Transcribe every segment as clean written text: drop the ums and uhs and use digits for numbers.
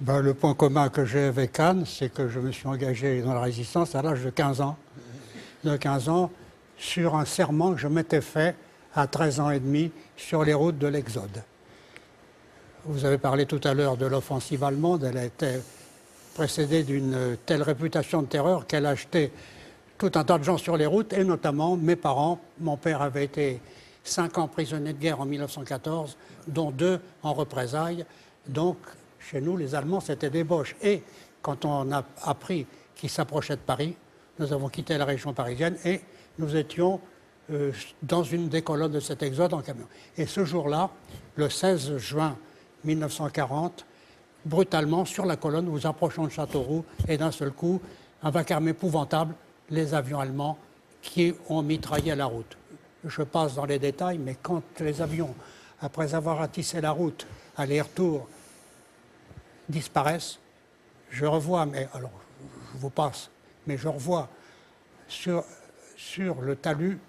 Ben, le point commun que j'ai avec Anne, c'est que je me suis engagé dans la résistance à l'âge de 15 ans. De 15 ans, sur un serment que je m'étais fait à 13 ans et demi sur les routes de l'Exode. Vous avez parlé tout à l'heure de l'offensive allemande. Elle a été précédée d'une telle réputation de terreur qu'elle a acheté tout un tas de gens sur les routes, et notamment mes parents. Mon père avait été 5 ans prisonnier de guerre en 1914, dont 2 en représailles. Donc, chez nous, les Allemands, c'était des Boches. Et quand on a appris qu'ils s'approchaient de Paris, nous avons quitté la région parisienne et nous étions dans une des colonnes de cet exode en camion. Et ce jour-là, le 16 juin 1940, brutalement, sur la colonne, nous approchons de Châteauroux, et d'un seul coup, un vacarme épouvantable, les avions allemands qui ont mitraillé la route. Je passe dans les détails, mais quand les avions, après avoir ratissé la route, aller-retour, disparaissent, je revois, mais alors je vous passe, mais je revois sur le talus,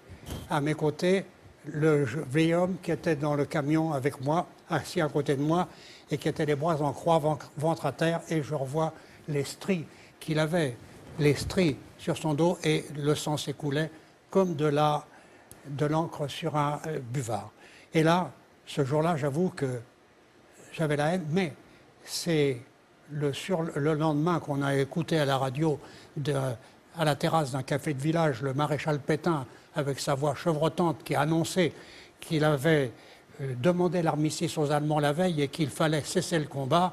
à mes côtés, le vieil homme qui était dans le camion avec moi, assis à côté de moi, et qui était les bras en croix, ventre à terre, et je revois les stries qu'il avait, les stries sur son dos, et le sang s'écoulait comme de l'encre sur un buvard. Et là, ce jour-là, j'avoue que j'avais la haine, mais c'est le lendemain qu'on a écouté à la radio, à la terrasse d'un café de village, le maréchal Pétain, avec sa voix chevrotante, qui a annoncé qu'il avait demandé l'armistice aux Allemands la veille et qu'il fallait cesser le combat.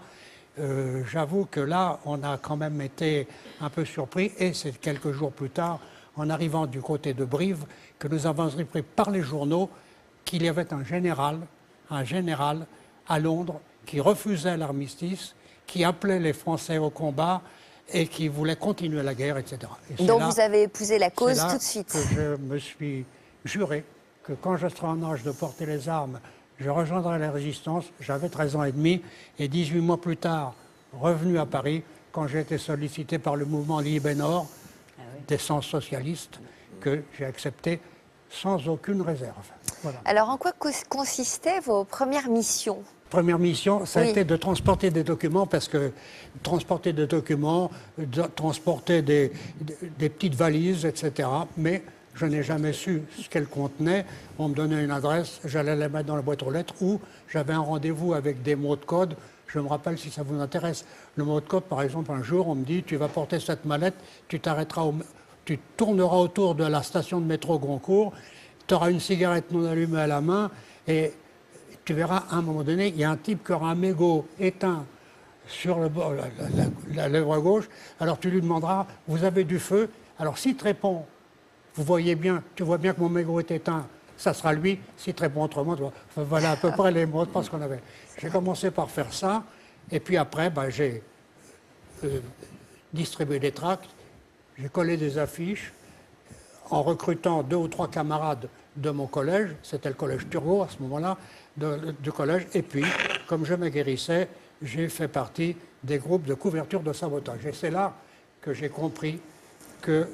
J'avoue que là, on a quand même été un peu surpris, et c'est quelques jours plus tard, en arrivant du côté de Brive, que nous avons appris par les journaux qu'il y avait un général à Londres qui refusait l'armistice, qui appelait les Français au combat et qui voulait continuer la guerre, etc. Et donc vous avez épousé la cause tout de suite. Que je me suis juré que quand je serai en âge de porter les armes, je rejoindrai la résistance. J'avais 13 ans et demi, et 18 mois plus tard, revenu à Paris, quand j'ai été sollicité par le mouvement Libre et Nord, des sens socialistes, que j'ai accepté sans aucune réserve. Voilà. Alors, en quoi consistaient vos premières missions ? Première mission, ça a été de transporter des documents, parce que transporter des documents, transporter des petites valises, etc. Mais je n'ai jamais su ce qu'elles contenaient. On me donnait une adresse, j'allais la mettre dans la boîte aux lettres, ou j'avais un rendez-vous avec des mots de code. Je me rappelle, si ça vous intéresse, le mot de code, par exemple, un jour, on me dit, tu vas porter cette mallette, tu tourneras autour de la station de métro Goncourt, tu auras une cigarette non allumée à la main, et tu verras, à un moment donné, il y a un type qui aura un mégot éteint sur le bord, la lèvre gauche. Alors tu lui demanderas, vous avez du feu? Alors s'il te répond, tu vois bien que mon mégot est éteint, ça sera lui. S'il te répond autrement, voilà à peu près les mots de passe qu'on avait. J'ai commencé par faire ça, et puis après, j'ai distribué des tracts, j'ai collé des affiches, en recrutant 2 ou 3 camarades de mon collège, c'était le collège Turgot à ce moment-là, du collège, et puis, comme je m'aguerrissais, j'ai fait partie des groupes de couverture de sabotage. Et c'est là que j'ai compris que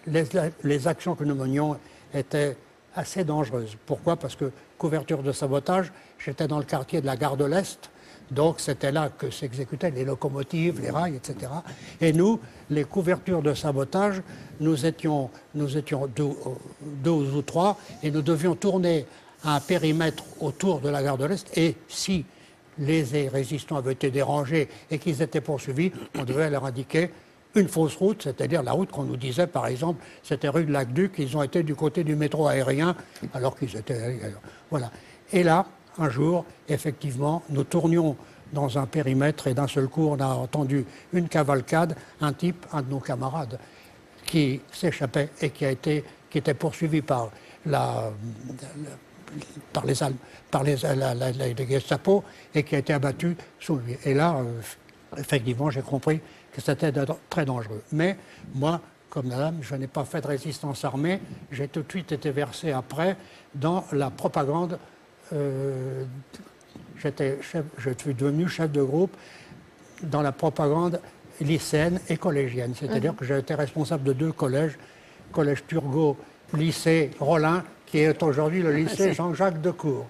les actions que nous menions étaient assez dangereuses. Pourquoi? Parce que couverture de sabotage, j'étais dans le quartier de la gare de l'Est, donc c'était là que s'exécutaient les locomotives, les rails, etc. Et nous, les couvertures de sabotage, nous étions 2 ou 3, et nous devions tourner à un périmètre autour de la gare de l'Est, et si les résistants avaient été dérangés et qu'ils étaient poursuivis, on devait leur indiquer une fausse route, c'est-à-dire la route qu'on nous disait, par exemple, c'était rue de l'Aqueduc, ils ont été du côté du métro aérien, alors qu'ils étaient ailleurs. Voilà. Et là, un jour, effectivement, nous tournions dans un périmètre, et d'un seul coup, on a entendu une cavalcade, un type, un de nos camarades, qui s'échappait et qui était poursuivi par les Gestapo, et qui a été abattu sous lui. Et là, effectivement, j'ai compris que c'était très dangereux. Mais moi, comme madame, je n'ai pas fait de résistance armée. J'ai tout de suite été versé après dans la propagande. Je suis devenu chef de groupe dans la propagande lycéenne et collégienne. C'est-à-dire que j'ai été responsable de 2 collèges, collège Turgot, lycée Rollin, qui est aujourd'hui le lycée Jean-Jacques Decour.